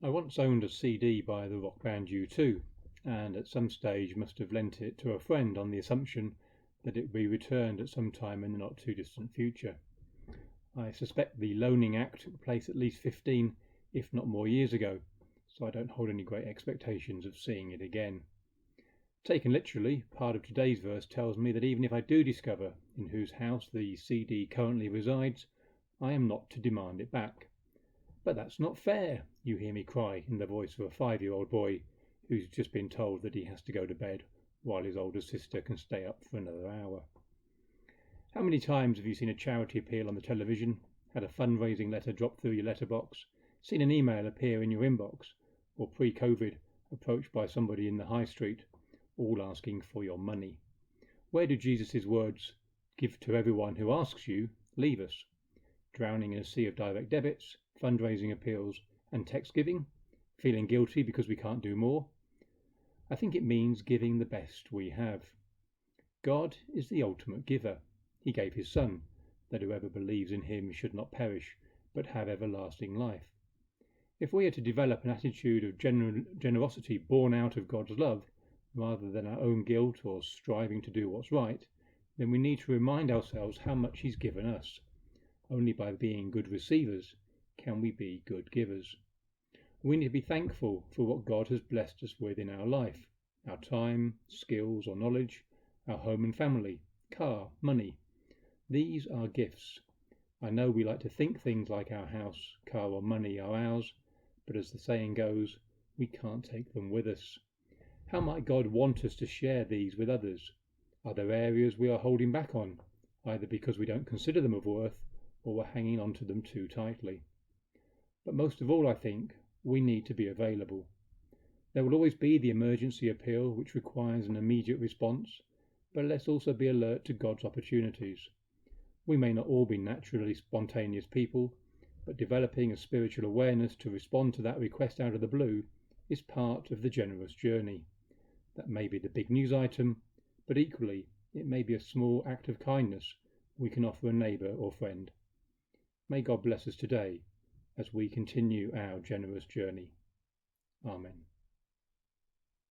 I once owned a CD by the rock band U2, and at some stage must have lent it to a friend on the assumption that it would be returned at some time in the not too distant future. I suspect the loaning act took place at least 15, if not more, years ago, so I don't hold any great expectations of seeing it again. Taken literally, part of today's verse tells me that even if I do discover in whose house the CD currently resides, I am not to demand it back. But that's not fair, you hear me cry in the voice of a 5-year-old boy who's just been told that he has to go to bed while his older sister can stay up for another hour. How many times have you seen a charity appeal on the television, had a fundraising letter drop through your letterbox, seen an email appear in your inbox, or pre-COVID approached by somebody in the high street, all asking for your money? Where do Jesus' words, "Give to everyone who asks you," leave us? Drowning in a sea of direct debits, fundraising appeals, and text giving? Feeling guilty because we can't do more? I think it means giving the best we have. God is the ultimate giver. He gave his Son, that whoever believes in him should not perish, but have everlasting life. If we are to develop an attitude of generosity born out of God's love, rather than our own guilt or striving to do what's right, then we need to remind ourselves how much he's given us. Only by being good receivers can we be good givers. We need to be thankful for what God has blessed us with in our life, our time, skills or knowledge, our home and family, car, money. These are gifts. I know we like to think things like our house, car or money are ours, but as the saying goes, we can't take them with us. How might God want us to share these with others? Are there areas we are holding back on, either because we don't consider them of worth or we're hanging on to them too tightly? But most of all, I think, we need to be available. There will always be the emergency appeal which requires an immediate response, but let's also be alert to God's opportunities. We may not all be naturally spontaneous people, but developing a spiritual awareness to respond to that request out of the blue is part of the generous journey. That may be the big news item, but equally it may be a small act of kindness we can offer a neighbour or friend. May God bless us today as we continue our generous journey. Amen.